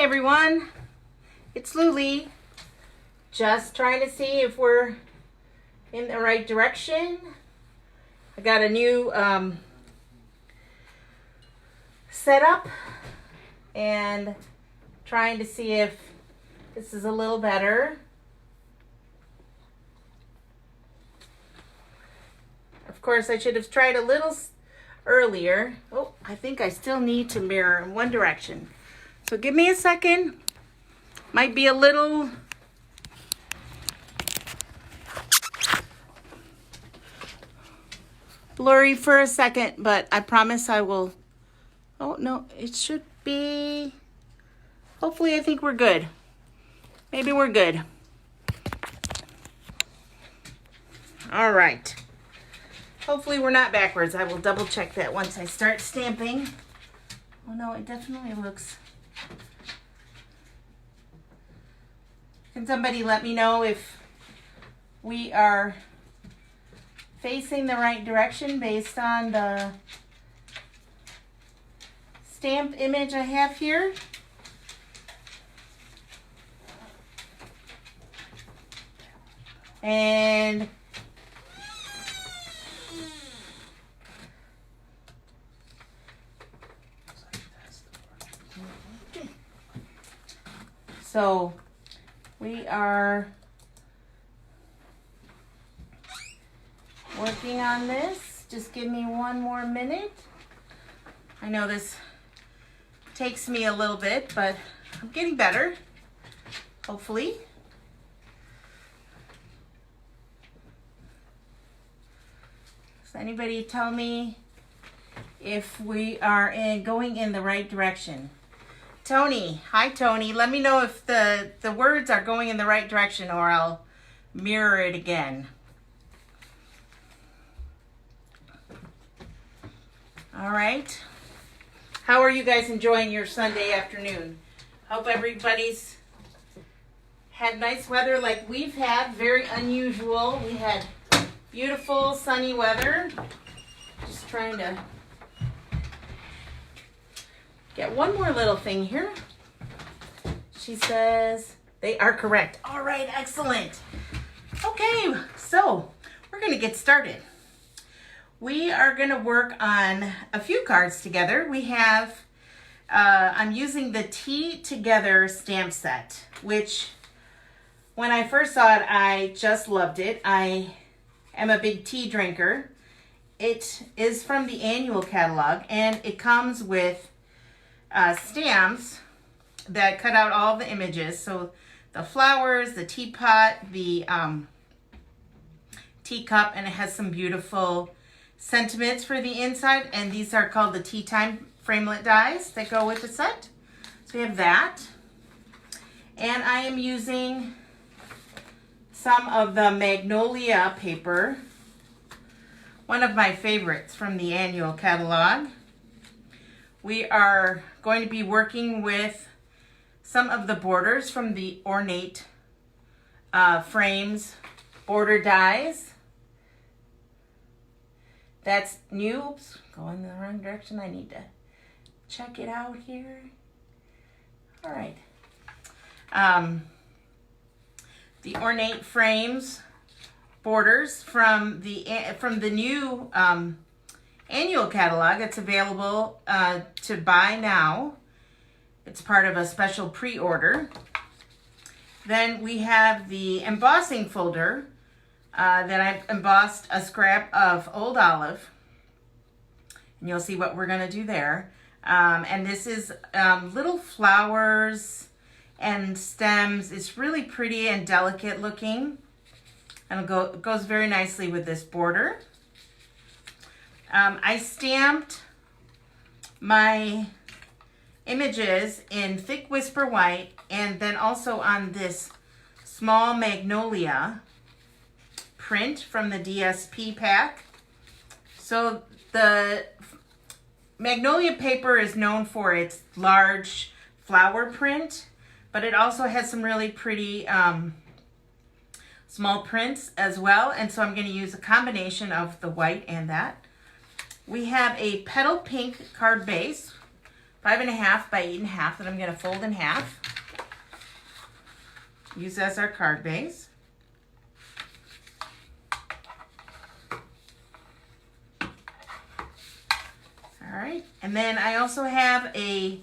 everyone, it's Luli. Just trying to see if we're in the right direction. I got a new setup and trying to see if this is a little better. Of course, I should have tried a little earlier. Oh, I think I still need to mirror in one direction. So give me a second. Might be a little blurry for a second, but I promise I will. Oh, no, it should be. Hopefully, I think we're good. Maybe we're good. All right. Hopefully, we're not backwards. I will double check that once I start stamping. Oh, no, it definitely looks. Can somebody let me know if we are facing the right direction based on the stamp image I have here? And so we are working on this. Just give me one more minute. I know this takes me a little bit, but I'm getting better, hopefully. Does anybody tell me if we are going in the right direction? Tony, hi Tony. Let me know if the words are going in the right direction or I'll mirror it again. All right. How are you guys enjoying your Sunday afternoon? Hope everybody's had nice weather like we've had. Very unusual. We had beautiful sunny weather. Just trying to get one more little thing here. She says they are correct. All right, excellent. Okay, so we're going to get started. We are going to work on a few cards together. We have, I'm using the Tea Together stamp set, which when I first saw it, I just loved it. I am a big tea drinker. It is from the annual catalog, and it comes with stamps that cut out all the images. So the flowers, the teapot, the teacup, and it has some beautiful sentiments for the inside. And these are called the Tea Time framelit dies that go with the set. So we have that. And I am using some of the Magnolia paper, one of my favorites from the annual catalog. We are going to be working with some of the borders from the Ornate Frames border dies. That's new. Oops, going in the wrong direction. I need to check it out here. All right. The Ornate Frames borders from the new annual catalog. It's available to buy now. It's part of a special pre-order. Then we have the embossing folder that I've embossed a scrap of Old Olive. And you'll see what we're going to do there. And this is little flowers and stems. It's really pretty and delicate looking. And it goes very nicely with this border. I stamped my images in Thick Whisper White and then also on this small Magnolia print from the DSP pack. So the Magnolia paper is known for its large flower print, but it also has some really pretty small prints as well. And so I'm going to use a combination of the white and that. We have a petal pink card base 5.5 by 8.5 that I'm going to fold in half. Use as our card base. All right, and then I also have a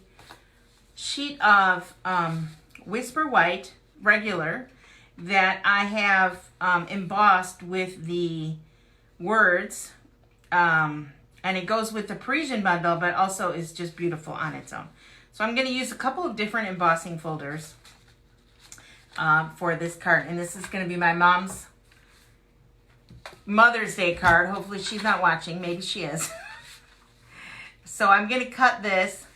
sheet of Whisper White regular that I have embossed with the words, and it goes with the Parisian bundle, but also is just beautiful on its own. So I'm going to use a couple of different embossing folders for this card, and this is going to be my mom's Mother's Day card. Hopefully she's not watching. Maybe she is. So I'm going to cut this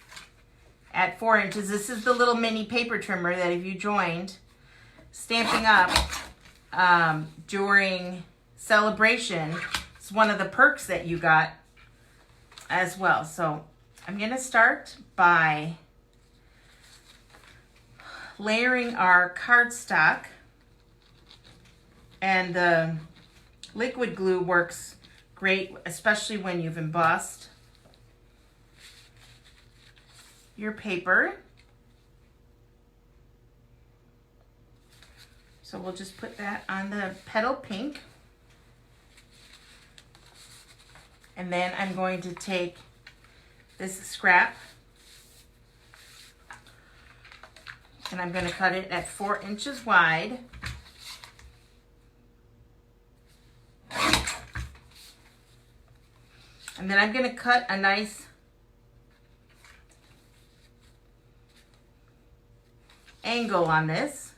at 4 inches. This is the little mini paper trimmer that if you joined Stamping Up during celebration, it's one of the perks that you got as well. So I'm going to start by layering our cardstock, and the liquid glue works great, especially when you've embossed your paper. So we'll just put that on the petal pink. And then I'm going to take this scrap and I'm going to cut it at 4 inches wide. And then I'm going to cut a nice angle on this,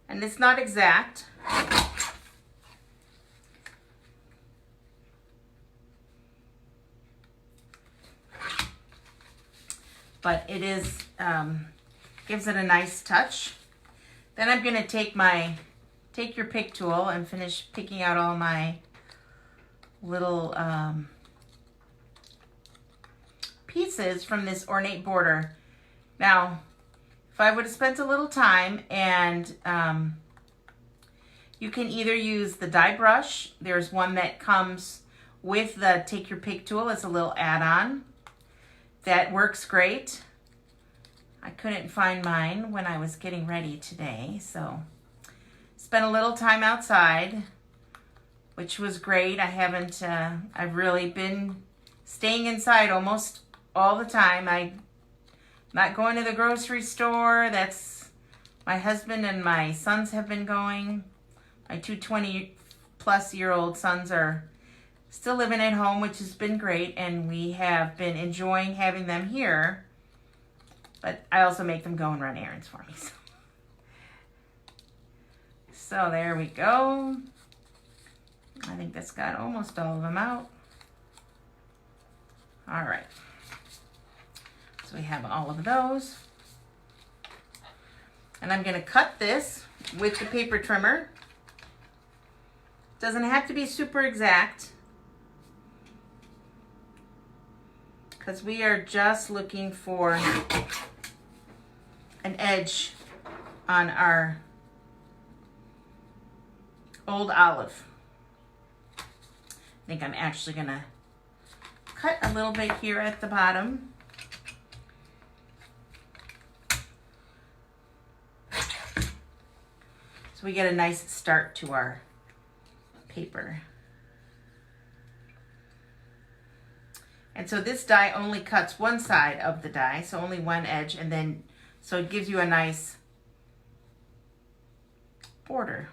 and it's not exact, but it is gives it a nice touch. Then I'm going to take your pick tool and finish picking out all my little pieces from this ornate border. Now, if I would have spent a little time, and you can either use the die brush. There's one that comes with the Take Your Pick tool. It's a little add-on that works great. I couldn't find mine when I was getting ready today, so spent a little time outside, which was great. I've really been staying inside almost all the time. I'm not going to the grocery store. That's my husband and my sons have been going. My two 20-plus-year-old sons are still living at home, which has been great, and we have been enjoying having them here. But I also make them go and run errands for me. So there we go. I think that's got almost all of them out. All right. So we have all of those. And I'm going to cut this with the paper trimmer. Doesn't have to be super exact, because we are just looking for an edge on our old olive. I think I'm actually going to cut a little bit here at the bottom. So we get a nice start to our paper. And so this die only cuts one side of the die, so only one edge, and then so it gives you a nice border.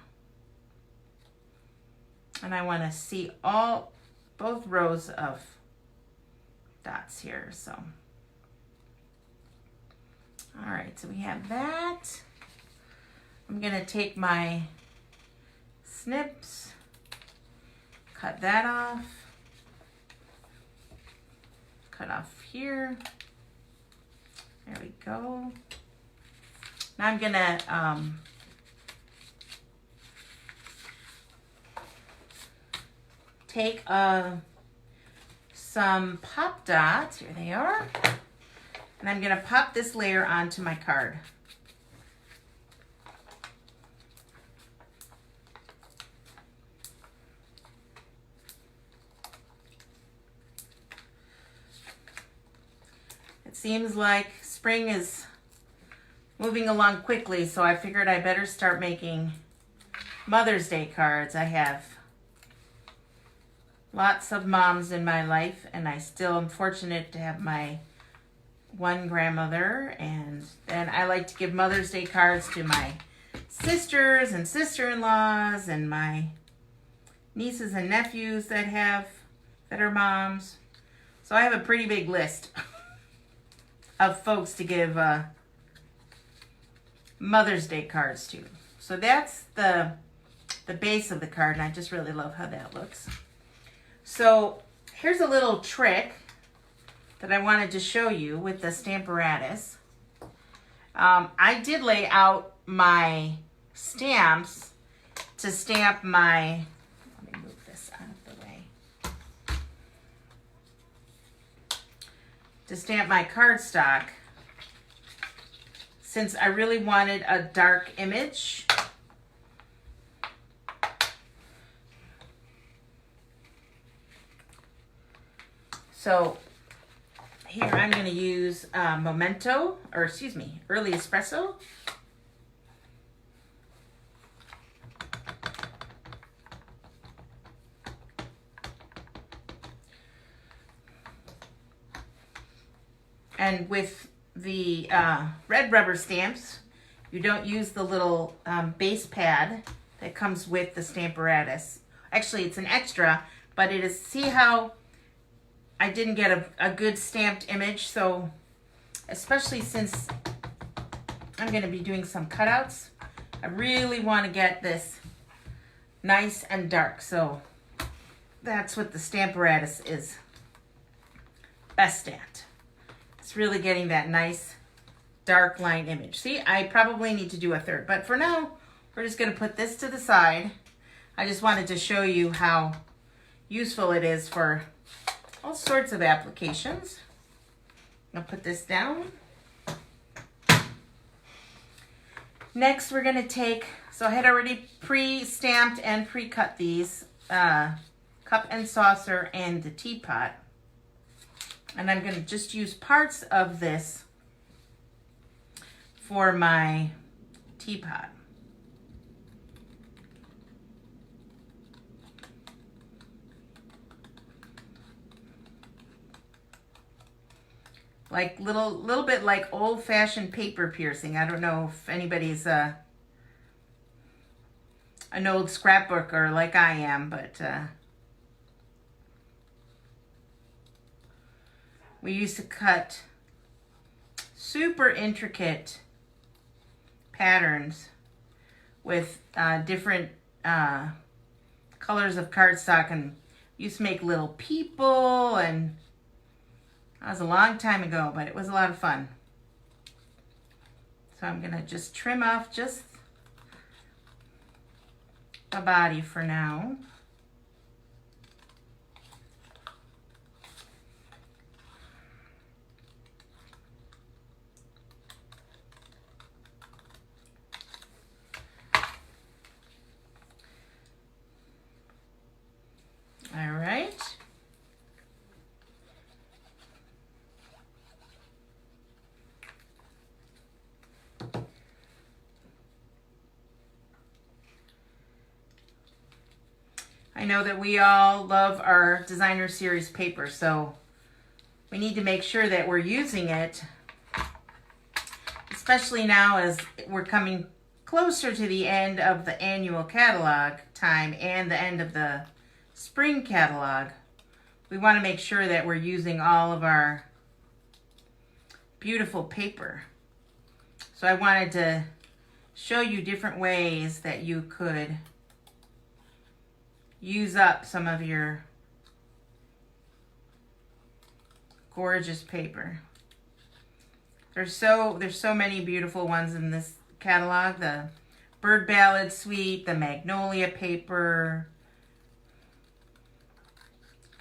And I want to see both rows of dots here. So all right, so we have that. I'm going to take my snips, cut that off, cut off here. There we go. Now I'm going to take some pop dots. Here they are. And I'm going to pop this layer onto my card. seems like spring is moving along quickly, so I figured I better start making Mother's Day cards. I have lots of moms in my life, and I still am fortunate to have my one grandmother, and then I like to give Mother's Day cards to my sisters and sister-in-laws and my nieces and nephews that are moms. So I have a pretty big list of folks to give Mother's Day cards to. So that's the base of the card, and I just really love how that looks. So here's a little trick that I wanted to show you with the Stamparatus. I did lay out my stamps to stamp my, let me move this out of the way, to stamp my cardstock, since I really wanted a dark image. So here I'm going to use Early Espresso. And with the red rubber stamps, you don't use the little base pad that comes with the Stamparatus. Actually, it's an extra, but it is, see how I didn't get a good stamped image, so especially since I'm going to be doing some cutouts, I really want to get this nice and dark. So that's what the Stamparatus is best at. It's really getting that nice dark line image. See, I probably need to do a third, but for now, we're just going to put this to the side. I just wanted to show you how useful it is for all sorts of applications. I'll put this down. Next, we're going to take, so I had already pre-stamped and pre-cut these cup and saucer and the teapot. And I'm going to just use parts of this for my teapot. Like little bit like old-fashioned paper piercing. I don't know if anybody's an old scrapbooker like I am, but we used to cut super intricate patterns with different colors of cardstock, and used to make little people, and that was a long time ago, but it was a lot of fun. So I'm going to just trim off just the body for now. All right. I know that we all love our designer series paper, so we need to make sure that we're using it, especially now as we're coming closer to the end of the annual catalog time and the end of the spring catalog. We want to make sure that we're using all of our beautiful paper. So I wanted to show you different ways that you could use up some of your gorgeous paper. There's so many beautiful ones in this catalog. The Bird Ballad Suite, the Magnolia paper.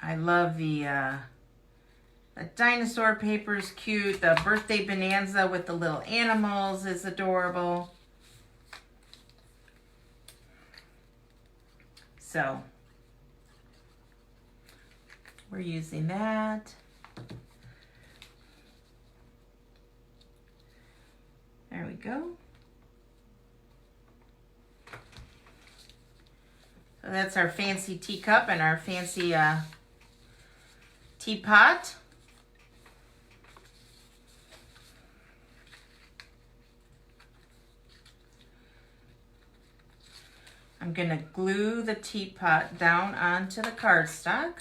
I love the dinosaur paper is cute. The Birthday Bonanza with the little animals is adorable. So we're using that. go. So that's our fancy teacup and our fancy teapot. I'm going to glue the teapot down onto the cardstock.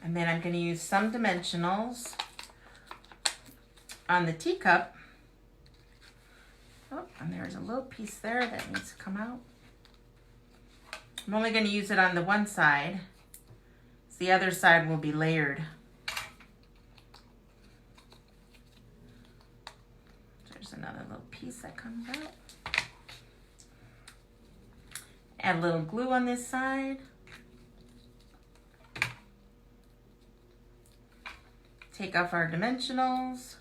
And then I'm going to use some dimensionals on the teacup. Oh, and there's a little piece there that needs to come out. I'm only going to use it on the one side. So the other side will be layered. There's another little piece that comes out. Add a little glue on this side. Take off our dimensionals.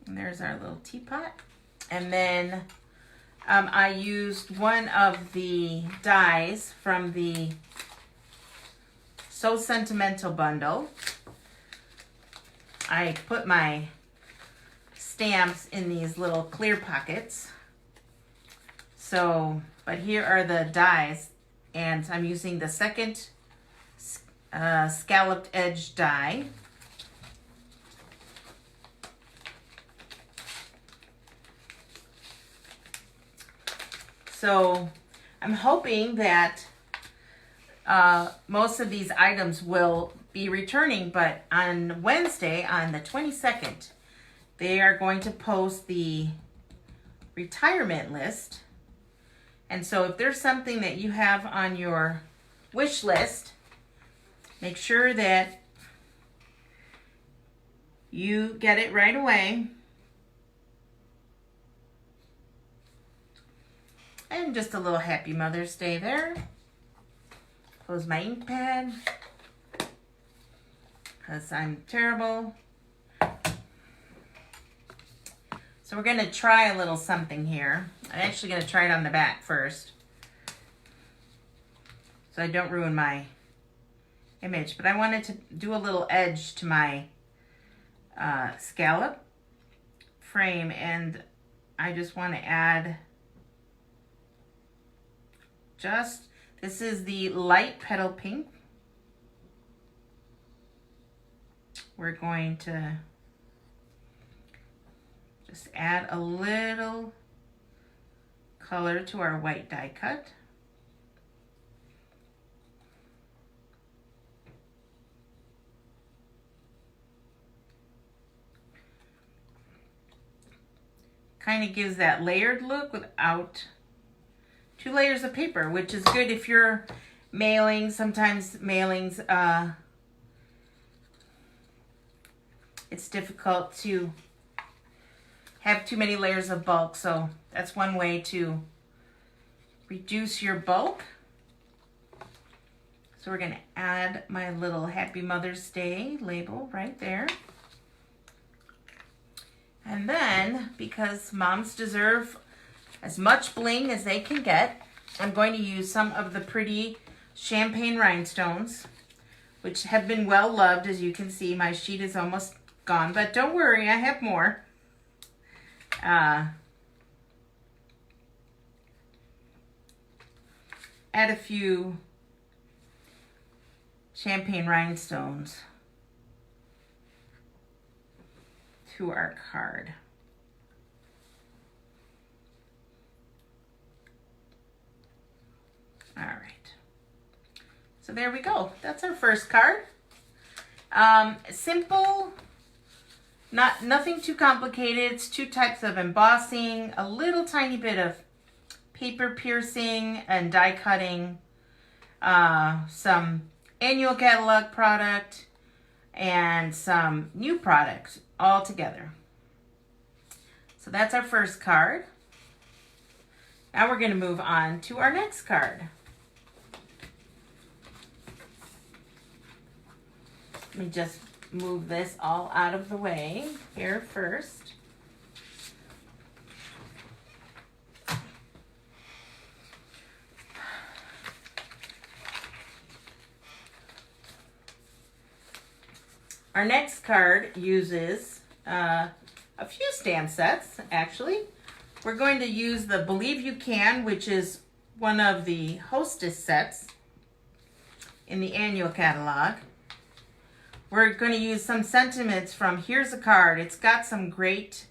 And there's our little teapot. And then I used one of the dies from the So Sentimental bundle. I put my stamps in these little clear pockets. So, but here are the dies, and I'm using the second scalloped edge die. So I'm hoping that most of these items will be returning, but on Wednesday, on the 22nd, they are going to post the retirement list. And so if there's something that you have on your wish list, make sure that you get it right away. And just a little Happy Mother's Day there. Close my ink pad, because I'm terrible. So we're going to try a little something here. I'm actually going to try it on the back first, so I don't ruin my image. But I wanted to do a little edge to my scallop frame, and I just want to add this is the light petal pink. We're going to just add a little color to our white die cut. Kind of gives that layered look without 2 layers of paper, which is good if you're mailing. Sometimes mailings, it's difficult to have too many layers of bulk, so that's one way to reduce your bulk. So we're going to add my little Happy Mother's Day label right there. And then, because moms deserve as much bling as they can get, I'm going to use some of the pretty champagne rhinestones, which have been well loved. As you can see, my sheet is almost gone, but don't worry, I have more. Add a few champagne rhinestones to our card. All right, so there we go. That's our first card. Simple, nothing too complicated. It's 2 types of embossing, a little tiny bit of paper piercing and die cutting, some annual catalog product, and some new products all together. So that's our first card. Now we're going to move on to our next card. Let me just move this all out of the way here first. Our next card uses a few stamp sets, actually. We're going to use the Believe You Can, which is one of the hostess sets in the annual catalog. We're going to use some sentiments from Here's a Card. It's got some great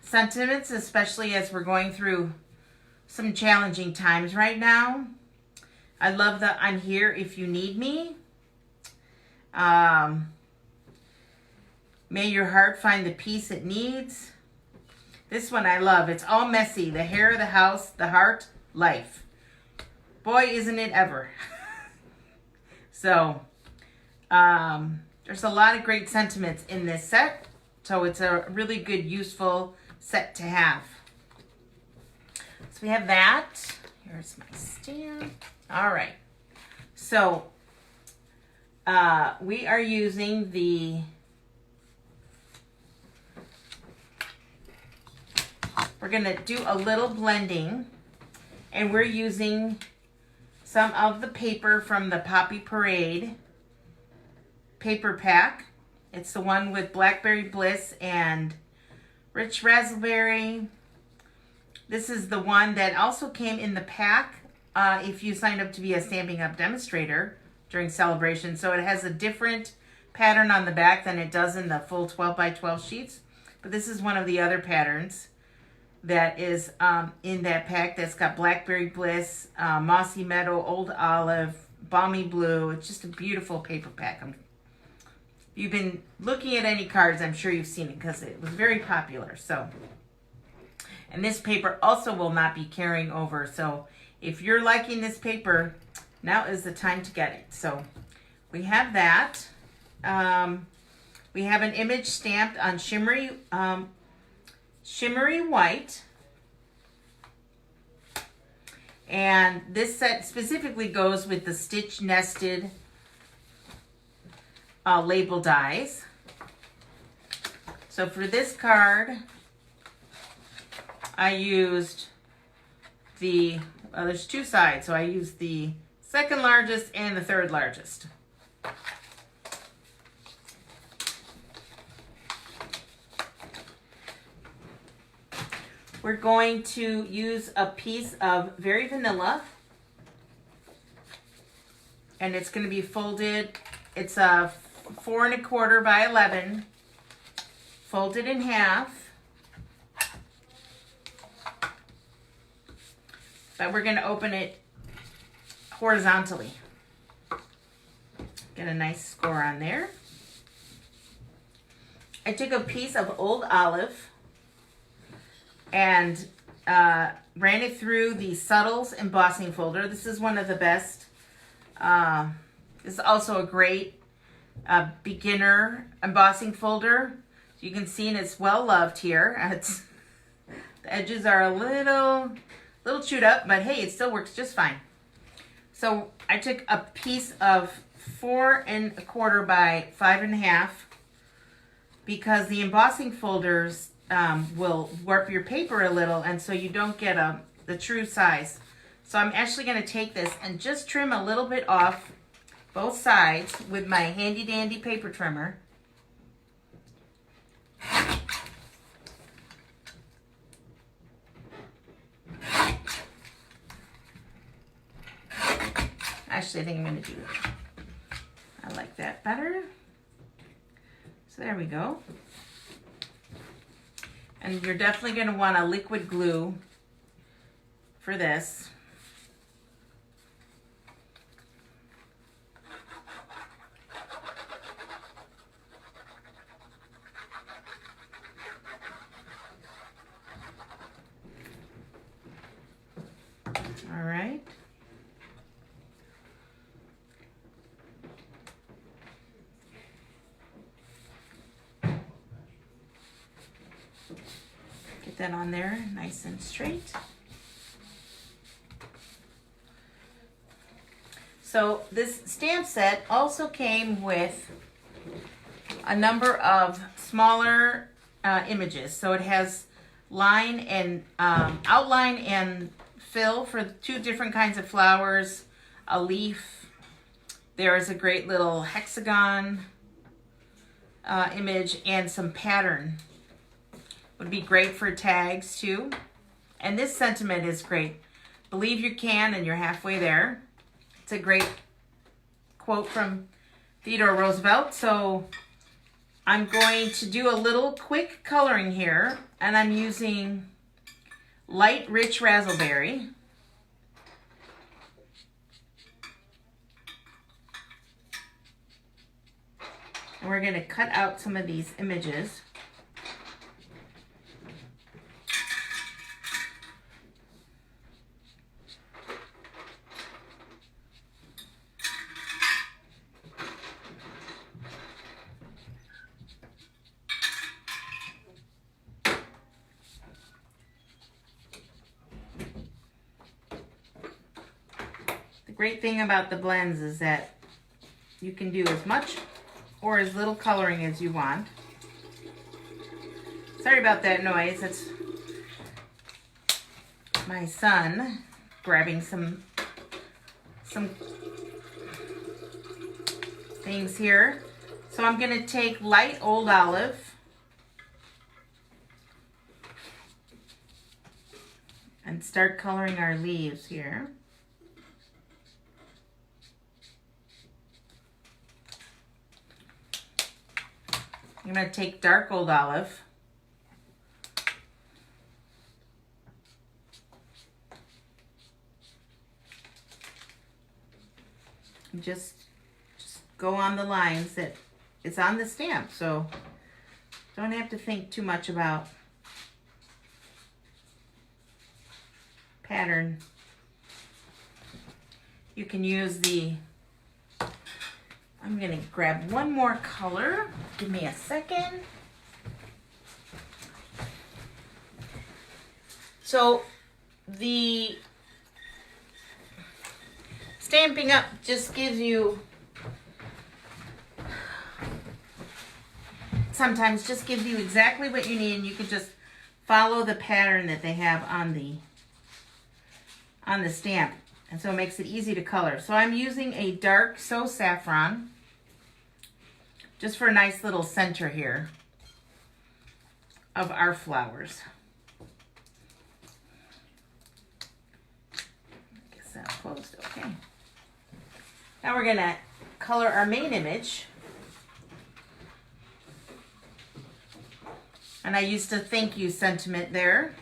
sentiments, especially as we're going through some challenging times right now. I love the I'm here if you need me. May your heart find the peace it needs. This one I love. It's all messy. The hair, the house, the heart, life. Boy, isn't it ever. So, there's a lot of great sentiments in this set. So it's a really good, useful set to have. So we have that. Here's my stamp. All right. So, we are using the... We're going to do a little blending, and we're using some of the paper from the Poppy Parade paper pack. It's the one with Blackberry Bliss and Rich Raspberry. This is the one that also came in the pack if you signed up to be a Stampin' Up demonstrator during celebration. So it has a different pattern on the back than it does in the full 12 by 12 sheets. But this is one of the other patterns that is in that pack that's got Blackberry Bliss, Mossy Meadow, Old Olive, Balmy Blue. It's just a beautiful paper pack. You've been looking at any cards, I'm sure you've seen it because it was very popular. So, and this paper also will not be carrying over. So if you're liking this paper, now is the time to get it. So we have that. We have an image stamped on shimmery white, and this set specifically goes with the stitch nested label dies. So for this card I used the there's two sides, so I used the second largest and the third largest. We're going to use a piece of Very Vanilla, and it's going to be folded. It's a 4 1/4 by 11, folded in half. But we're going to open it horizontally. Get a nice score on there. I took a piece of Old Olive and ran it through the Subtles embossing folder. This is one of the best. This is also a great beginner embossing folder. You can see it's well loved here. The edges are a little chewed up, but hey, it still works just fine. So I took a piece of 4 1/4 by 5 1/2 because the embossing folders will warp your paper a little, and so you don't get the true size. So I'm actually going to take this and just trim a little bit off both sides with my handy dandy paper trimmer. Actually, I think I'm going to do it. I like that better. So there we go. And you're definitely going to want a liquid glue for this. All right. Get that on there nice and straight. So this stamp set also came with a number of smaller images. So it has line and outline and fill for 2 different kinds of flowers, a leaf. There is a great little hexagon image and some pattern. Would be great for tags too. And this sentiment is great. Believe you can and you're halfway there. It's a great quote from Theodore Roosevelt. So I'm going to do a little quick coloring here, and I'm using light rich raspberry. And we're going to cut out some of these images. The great thing about the blends is that you can do as much or as little coloring as you want. Sorry about that noise. That's my son grabbing some things here. So I'm going to take light old olive and start coloring our leaves here. I'm going to take dark old olive and just go on the lines that it's on the stamp, so don't have to think too much about pattern. You can use I'm going to grab one more color. Give me a second. So the Stampin' Up just gives you, sometimes just gives you exactly what you need, and you can just follow the pattern that they have on the stamp. And so it makes it easy to color. So I'm using a dark So Saffron just for a nice little center here of our flowers. I guess that's closed, okay. Now we're gonna color our main image. And I used a thank you sentiment there.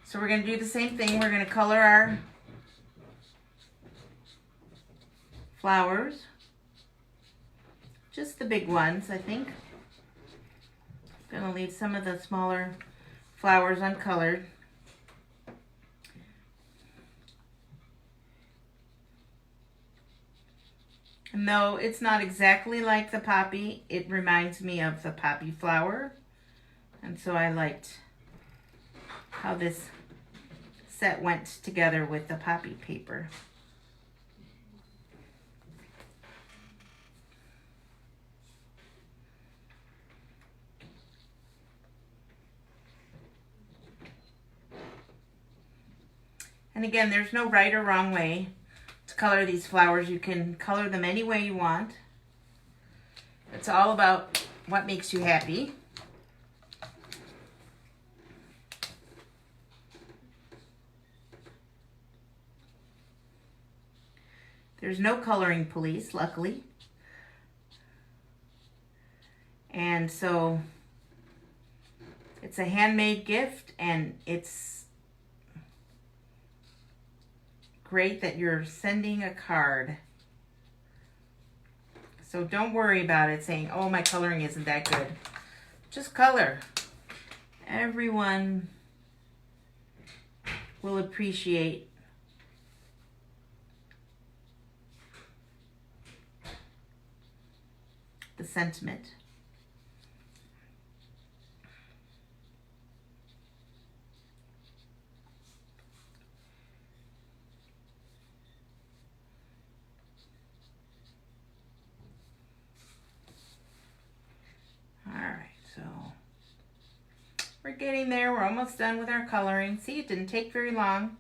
So we're going to do the same thing. We're going to color our flowers. Just the big ones, I think. Going to leave some of the smaller flowers uncolored. And though it's not exactly like the poppy, it reminds me of the poppy flower. And so I liked how this set went together with the poppy paper. And again, there's no right or wrong way to color these flowers. You can color them any way you want. It's all about what makes you happy. There's no coloring police, luckily. And so it's a handmade gift, and it's great that you're sending a card. So don't worry about it saying, oh, my coloring isn't that good. Just color. Everyone will appreciate the sentiment. We're getting there. We're almost done with our coloring. See, it didn't take very long.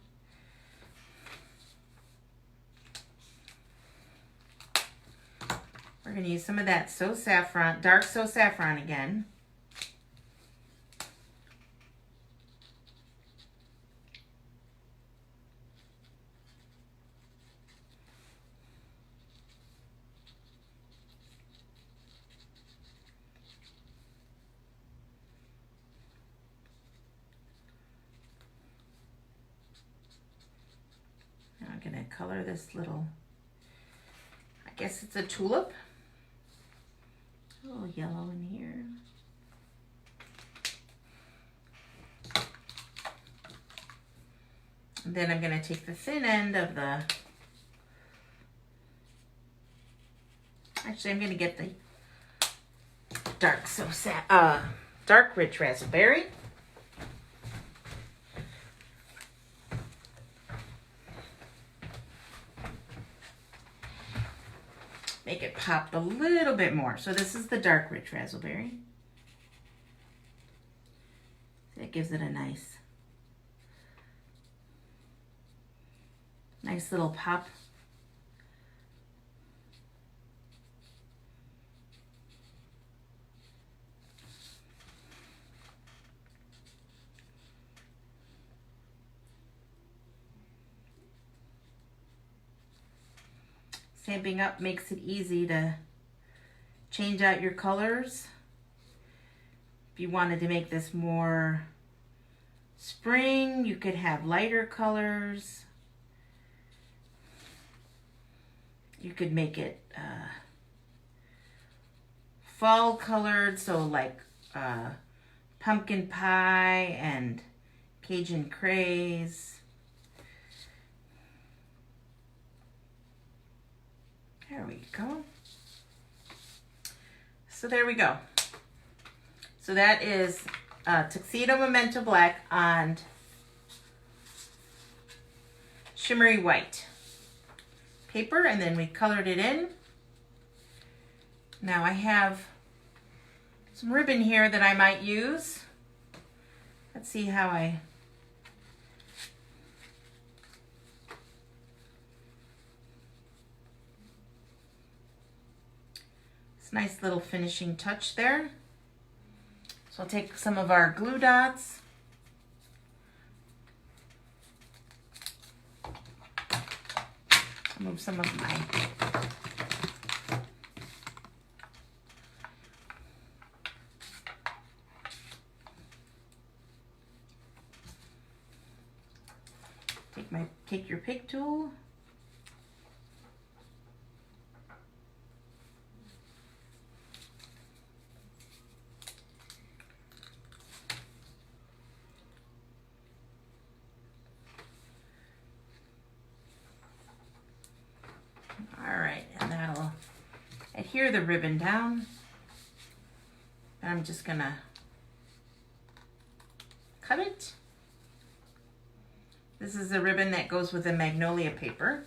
We're going to use some of that So Saffron, dark So Saffron again. I'm going to color this little, I guess it's a tulip. A little yellow in here. And then I'm going to take the thin end of the, actually I'm going to get the dark rich raspberry. Make it pop a little bit more. So this is the dark rich raspberry. That gives it a nice little pop. Stamping Up makes it easy to change out your colors. If you wanted to make this more spring, you could have lighter colors. You could make it fall colored, so like pumpkin pie and Cajun craze. There we go. So there we go. So that is Tuxedo Memento Black on shimmery white paper, and then we colored it in. Now I have some ribbon here that I might use. Let's see how nice little finishing touch there. So I'll take some of our glue dots. I'll move some of my take your pick tool. Adhere the ribbon down. And I'm just gonna cut it. This is the ribbon that goes with the magnolia paper.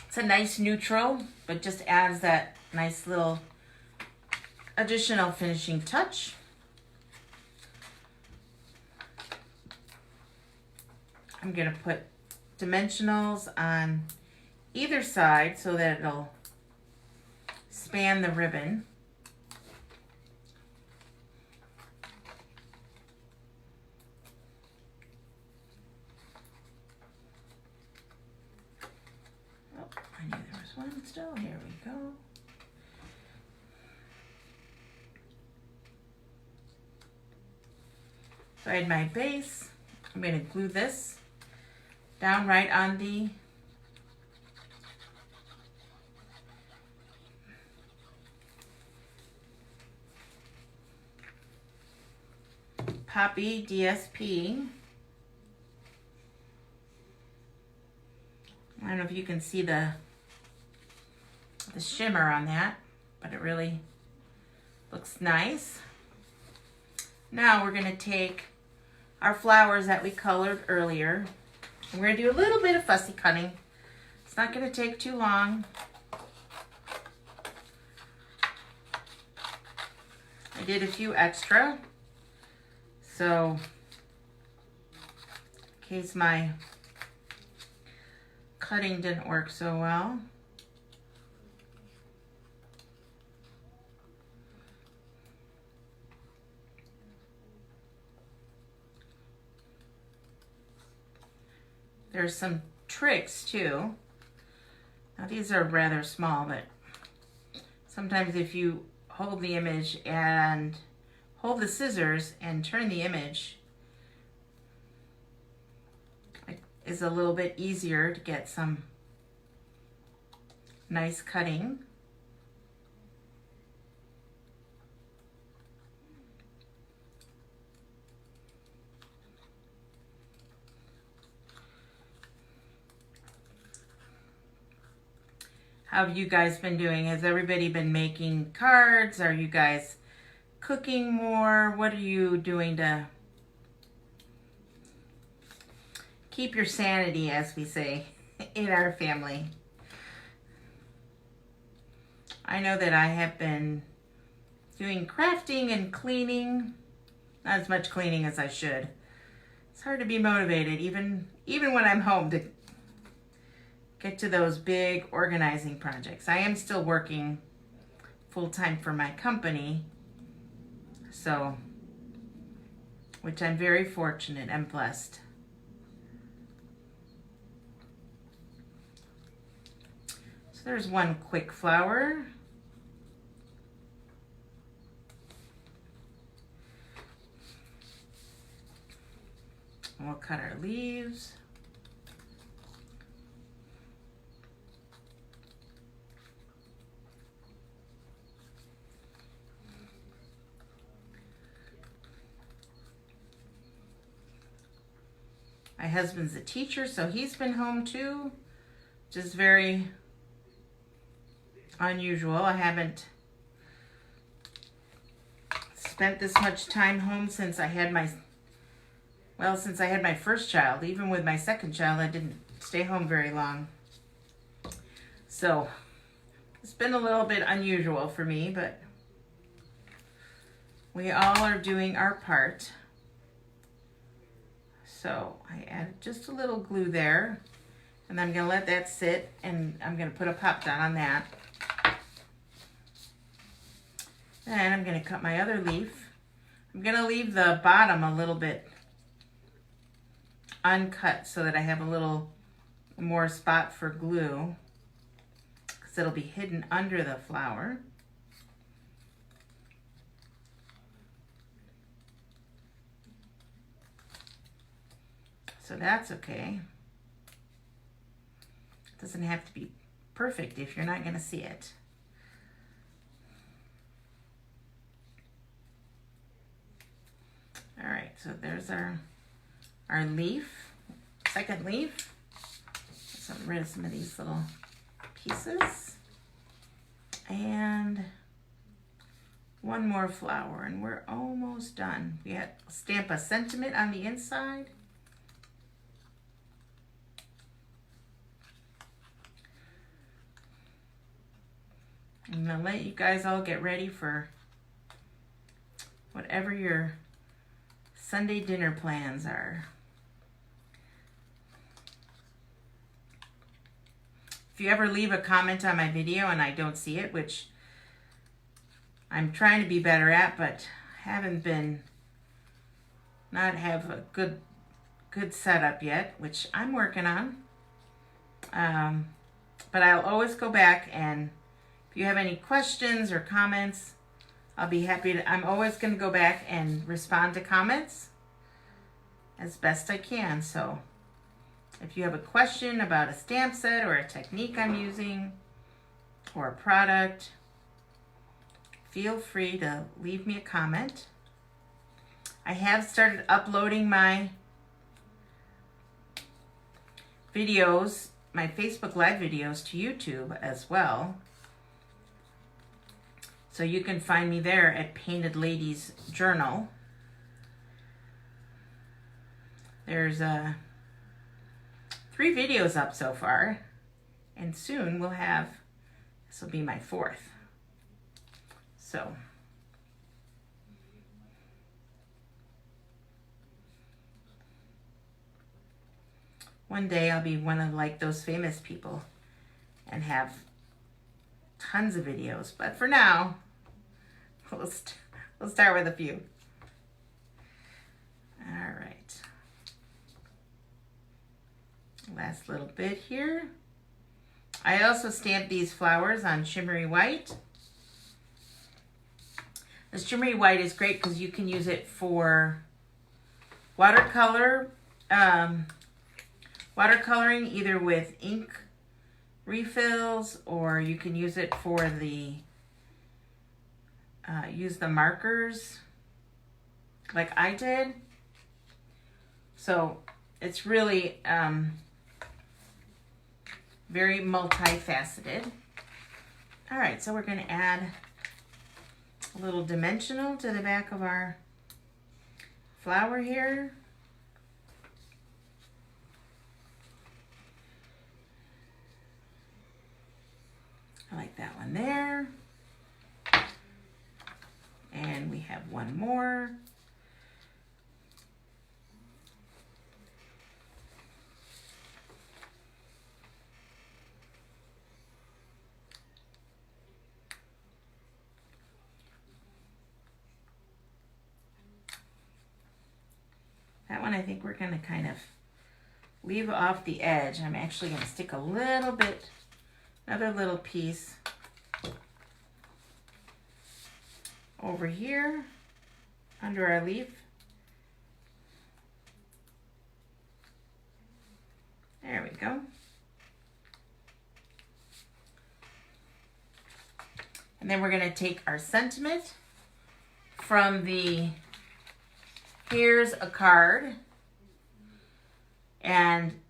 It's a nice neutral, but just adds that nice little additional finishing touch. I'm gonna put dimensionals on either side so that it'll span the ribbon. Oh, I knew there was one still. Here we go. So I had my base. I'm going to glue this down right on the Poppy DSP. I don't know if you can see the shimmer on that, but it really looks nice. Now we're going to take our flowers that we colored earlier. And we're going to do a little bit of fussy cutting. It's not going to take too long. I did a few extra. So, in case my cutting didn't work so well. There's some tricks too. Now these are rather small, but sometimes if you hold the image and hold the scissors and turn the image, it is a little bit easier to get some nice cutting. How have you guys been doing? Has everybody been making cards? Are you guys cooking more? What are you doing to keep your sanity, as we say, in our family? I know that I have been doing crafting and cleaning. Not as much cleaning as I should. It's hard to be motivated, even when I'm home, to get to those big organizing projects. I am still working full-time for my company, so, which I'm very fortunate and blessed. So there's one quick flower. And we'll cut our leaves. My husband's a teacher, so he's been home too, which is very unusual. I haven't spent this much time home since I had my first child. Even with my second child, I didn't stay home very long. So it's been a little bit unusual for me, but we all are doing our part. So I added just a little glue there, and I'm going to let that sit, and I'm going to put a pop dot on that. Then I'm going to cut my other leaf. I'm going to leave the bottom a little bit uncut so that I have a little more spot for glue, because it'll be hidden under the flower. So that's okay. It doesn't have to be perfect if you're not going to see it. All right, so there's our leaf, second leaf. Let's get rid of some of these little pieces. And one more flower, and we're almost done. We had stamp a sentiment on the inside. I'm going to let you guys all get ready for whatever your Sunday dinner plans are. If you ever leave a comment on my video and I don't see it, which I'm trying to be better at, but haven't been, not have a good setup yet, which I'm working on. But I'll always go back, and if you have any questions or comments, I'll be happy to, I'm always going to go back and respond to comments as best I can. So if you have a question about a stamp set or a technique I'm using or a product, feel free to leave me a comment. I have started uploading my videos, my Facebook Live videos, to YouTube as well. So you can find me there at Painted Ladies Journal. There's 3 videos up so far, and soon we'll have, this will be my 4th. So One day I'll be one of like those famous people and have tons of videos. But for now, we'll start with a few. All right. Last little bit here. I also stamped these flowers on shimmery white. The shimmery white is great because you can use it for watercolor, watercoloring either with ink refills, or you can use it for the use the markers like I did. So it's really very multifaceted. All right, so we're going to add a little dimensional to the back of our flower here. I like that one there. And we have one more. That one I think we're going to kind of leave off the edge. I'm actually going to stick a little bit, another little piece over here under our leaf. There we go. And then we're going to take our sentiment from the Here's a Card, and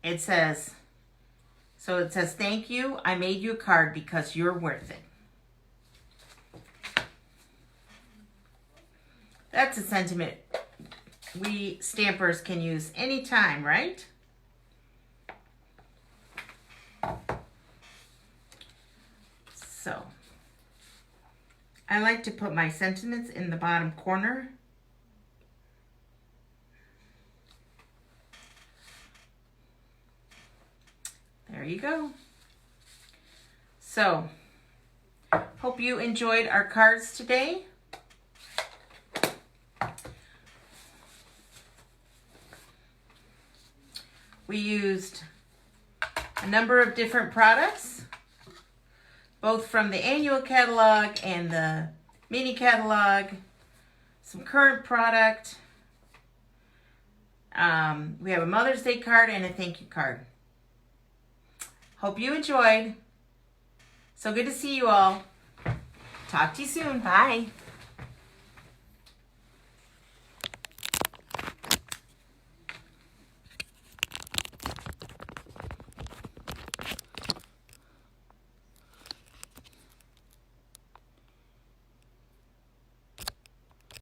it says, thank you, I made you a card because you're worth it. That's a sentiment we stampers can use anytime, right? So I like to put my sentiments in the bottom corner. There you go. So, hope you enjoyed our cards today. We used a number of different products, both from the annual catalog and the mini catalog, some current product. We have a Mother's Day card and a thank you card. Hope you enjoyed. So good to see you all. Talk to you soon. Bye.